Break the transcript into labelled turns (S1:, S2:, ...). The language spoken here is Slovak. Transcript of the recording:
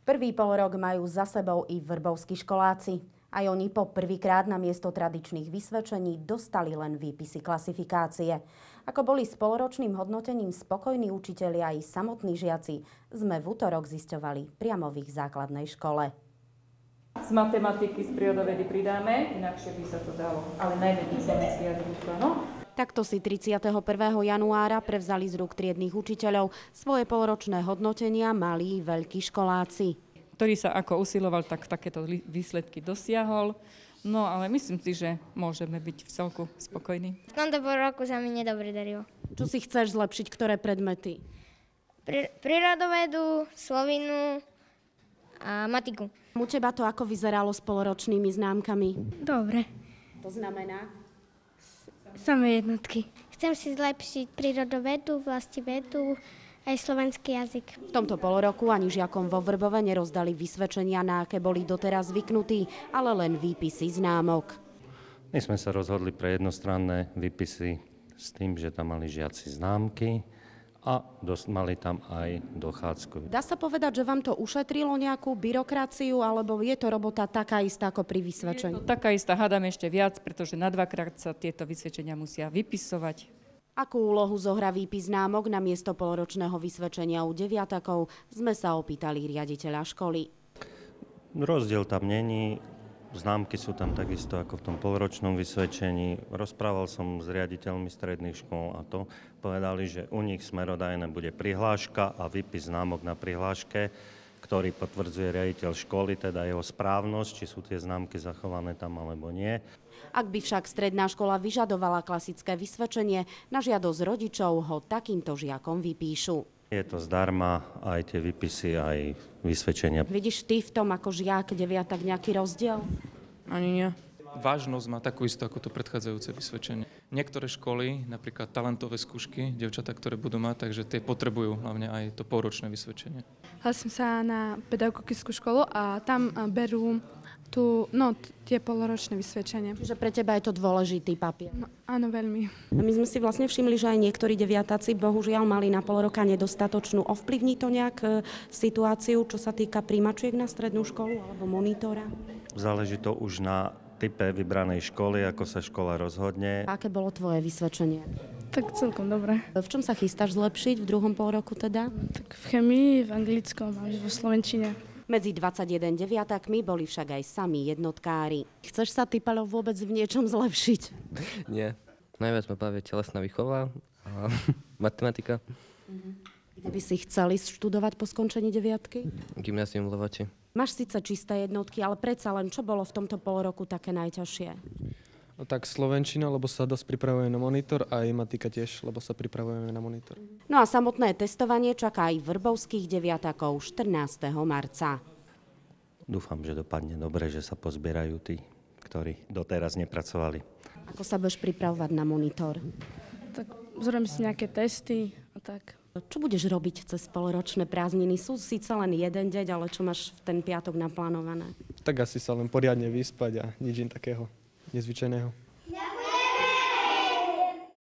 S1: Prvý polrok majú za sebou i vrbovskí školáci. Aj oni po prvýkrát na miesto tradičných vysvedčení dostali len výpisy klasifikácie. Ako boli s poloročným hodnotením spokojní učitelia i samotní žiaci, sme v utorok zisťovali priamo v ich základnej škole.
S2: Z matematiky, z prírodovedy pridáme, inakšie by sa to dalo. Ale najmenej slovenský jazyk, no?
S1: Takto si 31. januára prevzali z rúk triednych učiteľov svoje poloročné hodnotenia malí veľkí školáci.
S2: Ktorý sa ako usiloval, tak takéto výsledky dosiahol. No ale myslím si, že môžeme byť v celku spokojní.
S3: V tomto roku sa mi nedobre darilo.
S1: Čo si chceš zlepšiť, ktoré predmety?
S3: Prírodovedu, slovinu a matiku.
S1: U teba to ako vyzeralo s poloročnými známkami?
S3: Dobre.
S1: To znamená?
S3: Samé jednotky. Chcem si zlepšiť prírodovedu, vlastivedu, aj slovenský jazyk.
S1: V tomto poloroku ani žiakom vo Vrbove nerozdali vysvedčenia, na aké boli doteraz zvyknutí, ale len výpisy známok.
S4: My sme sa rozhodli pre jednostranné výpisy s tým, že tam mali žiaci známky a mali tam aj dochádzku.
S1: Dá sa povedať, že vám to ušetrilo nejakú byrokraciu, alebo je to robota taká istá ako pri vysvedčení?
S2: Je to taká istá, hádam ešte viac, pretože na dvakrát sa tieto vysvedčenia musia vypisovať.
S1: Akú úlohu zohrá výpis známok na miesto poloročného vysvedčenia u deviatakov, sme sa opýtali riaditeľa školy.
S4: Rozdiel tam není. Známky sú tam takisto ako v tom polročnom vysvedčení. Rozprával som s riaditeľmi stredných škôl a to povedali, že u nich smerodajné bude prihláška a výpis známok na prihláške, ktorý potvrdzuje riaditeľ školy, teda jeho správnosť, či sú tie známky zachované tam alebo nie.
S1: Ak by však stredná škola vyžadovala klasické vysvedčenie, na žiadosť rodičov ho takýmto žiakom vypíšu.
S4: Je to zdarma, aj tie výpisy, aj vysvedčenia.
S1: Vidíš ty v tom ako žiak deviatak nejaký rozdiel?
S5: Ani nie. Vážnosť má takú istú ako to predchádzajúce vysvedčenie. Niektoré školy, napríklad talentové skúšky, dievčatá, ktoré budú mať, takže tie potrebujú hlavne aj to polročné vysvedčenie.
S6: Hlasím sa na pedagogickú školu a tam berú tie poloročné vysvedčenie.
S1: Čiže pre teba je to dôležitý papier.
S6: No, áno, veľmi.
S1: A my sme si vlastne všimli, že aj niektorí deviatáci bohužiaľ mali na pol roka nedostatočnú. Ovplyvní to nejak situáciu, čo sa týka príjmačiek na strednú školu alebo monitora?
S4: Záleží to už na type vybranej školy, ako sa škola rozhodne.
S1: Aké bolo tvoje vysvedčenie?
S6: Tak celkom dobre.
S1: V čom sa chystáš zlepšiť v druhom pôroku teda?
S6: Tak v chemii, v anglickom a vo slovenčine.
S1: Medzi 21 deviatakmi boli však aj sami jednotkári. Chceš sa, ty, Paľo, vôbec v niečom zlepšiť?
S7: Nie. Najviac ma baví telesná výchova a matematika.
S1: Kde by si chceli študovať po skončení deviatky?
S7: Gymnázium v Levoči.
S1: Máš síce čisté jednotky, ale predsa len čo bolo v tomto polroku také najťažšie?
S8: No tak slovenčina, lebo sa dosť pripravujeme na monitor, a aj matika tiež, lebo sa pripravujeme na monitor.
S1: No a samotné testovanie čaká aj vrbovských deviatakov 14. marca.
S4: Dúfam, že dopadne dobre, že sa pozbierajú tí, ktorí doteraz nepracovali.
S1: Ako sa budeš pripravovať na monitor?
S6: Tak zrobím si nejaké testy a tak.
S1: Čo budeš robiť cez polročné prázdniny? Sú síce len jeden deň, ale čo máš v ten piatok naplánované?
S8: Tak asi sa len poriadne vyspať a nič takého nezvyčajného.